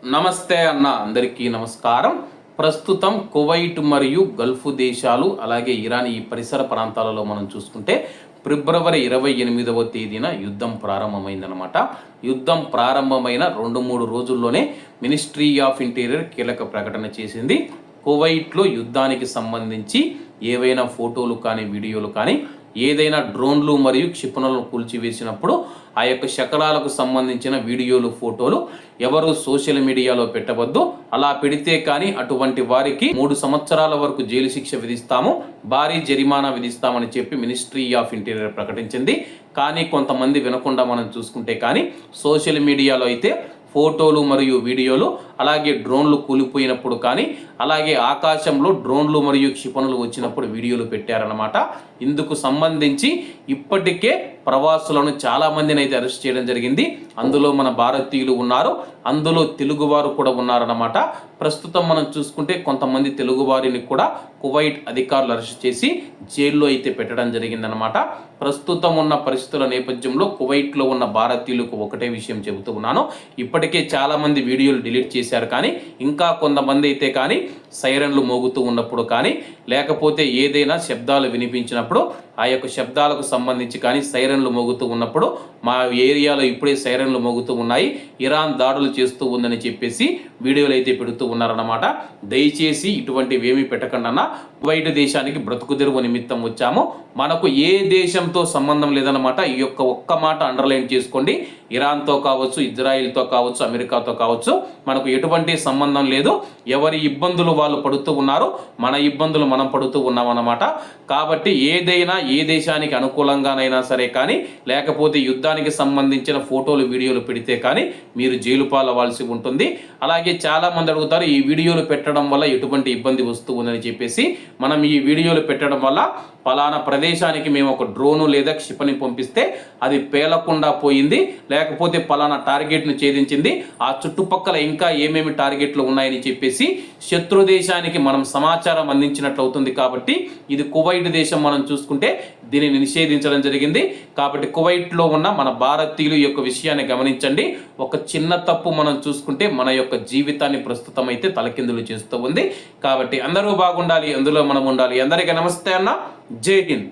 నమస్తే అన్న అందరికీ నమస్కారం. ప్రస్తుతం కువైట్ మరియు గల్ఫ్ దేశాలు అలాగే ఇరాన్ ఈ పరిసర ప్రాంతాలలో మనం చూసుకుంటే ఫిబ్రవరి 28వ తేదీన యుద్ధం ప్రారంభమైందనమాట. యుద్ధం ప్రారంభమైన 2-3 రోజుల్లోనే మినిస్ట్రీ ఆఫ్ ఇంటీరియర్ కీలక ప్రకటన చేసింది. కువైట్లో యుద్ధానికి సంబంధించి ఏవైనా ఫోటోలు కానీ వీడియోలు కానీ ఏదైనా డ్రోన్లు మరియు క్షిపణులను కూల్చివేసినప్పుడు ఆ యొక్క శకలాలకు సంబంధించిన వీడియోలు ఫోటోలు ఎవరు సోషల్ మీడియాలో పెట్టవద్దు. అలా పెడితే కానీ అటువంటి వారికి 3 సంవత్సరాల వరకు జైలు శిక్ష విధిస్తాము, భారీ జరిమానా విధిస్తామని చెప్పి మినిస్ట్రీ ఆఫ్ ఇంటీరియర్ ప్రకటించింది. కానీ కొంతమంది వినకుండా మనం చూసుకుంటే కానీ సోషల్ మీడియాలో అయితే ఫోటోలు మరియు వీడియోలు అలాగే డ్రోన్లు కూలిపోయినప్పుడు కానీ అలాగే ఆకాశంలో డ్రోన్లు మరియు క్షిపణులు వచ్చినప్పుడు వీడియోలు పెట్టారన్నమాట. ఇందుకు సంబంధించి ఇప్పటికే ప్రవాసులను చాలామందిని అయితే అరెస్ట్ చేయడం జరిగింది. అందులో మన భారతీయులు ఉన్నారు, అందులో తెలుగువారు కూడా ఉన్నారన్నమాట. ప్రస్తుతం మనం చూసుకుంటే కొంతమంది తెలుగువారిని కూడా కువైట్ అధికారులు అరెస్ట్ చేసి జైల్లో అయితే పెట్టడం జరిగిందనమాట. ప్రస్తుతం ఉన్న పరిస్థితుల నేపథ్యంలో కువైట్లో ఉన్న భారతీయులకు ఒకటే విషయం చెబుతూ ఉన్నాను. ఇప్పటికే చాలామంది వీడియోలు డిలీట్ చేశారు, కానీ ఇంకా కొంతమంది అయితే కానీ సైరన్లు మోగుతూ ఉన్నప్పుడు కానీ లేకపోతే ఏదైనా శబ్దాలు వినిపించినప్పుడు ఆ యొక్క శబ్దాలకు సంబంధించి కానీ సైరన్లు మోగుతూ ఉన్నప్పుడు మా ఏరియాలో ఇప్పుడే సైరన్లు మోగుతూ ఉన్నాయి, ఇరాన్ దాడులు చేస్తూ ఉందని చెప్పేసి వీడియోలు అయితే పెడుతూ ఉన్నారన్నమాట. దయచేసి ఇటువంటివి ఏమీ పెట్టకుండా కువైట్ దేశానికి బ్రతుకు తెరువు నిమిత్తం వచ్చాము, మనకు ఏ దేశంతో సంబంధం లేదన్నమాట. ఈ యొక్క ఒక్క మాట అండర్లైన్ చేసుకోండి. ఇరాన్తో కావచ్చు, ఇజ్రాయిల్తో కావచ్చు, అమెరికాతో కావచ్చు మనకు ఎటువంటి సంబంధం లేదు. ఎవరి ఇబ్బందులు వాళ్ళు పడుతూ ఉన్నారు, మన ఇబ్బందులు మనం పడుతూ ఉన్నామన్నమాట. కాబట్టి ఏదైనా ఏ దేశానికి అనుకూలంగానైనా సరే కానీ లేకపోతే యుద్ధానికి సంబంధించిన ఫోటోలు వీడియోలు పెడితే కానీ మీరు జైలు పాలవ్వాల్సి ఉంటుంది. అలాగే చాలామంది అడుగుతారు ఈ వీడియోలు పెట్టడం వల్ల ఎటువంటి ఇబ్బంది వస్తూ ఉందని చెప్పేసి. మనం ఈ వీడియోలు పెట్టడం వల్ల పలానా ప్రదేశానికి మేము ఒక డ్రోను లేదా క్షిపణి పంపిస్తే అది పేలకుండా పోయింది, లేకపోతే పలానా టార్గెట్ను ఛేదించింది, ఆ చుట్టుపక్కల ఇంకా ఏమేమి టార్గెట్లు ఉన్నాయని చెప్పేసి శత్రు దేశానికి మనం సమాచారం అందించినట్లు అవుతుంది. కాబట్టి ఇది కువైట్ దేశం మనం చూసుకుంటే దీనిని నిషేధించడం జరిగింది. కాబట్టి కువైట్లో ఉన్న మన భారతీయులు యొక్క విషయాన్ని గమనించండి. ఒక చిన్న తప్పు మనం చూసుకుంటే మన యొక్క జీవితాన్ని ప్రస్తుతం అయితే తలకిందులు చేస్తూ ఉంది. కాబట్టి అందరూ బాగుండాలి, అందులో మనం ఉండాలి. అందరికీ నమస్తే అన్న, జై హింద్.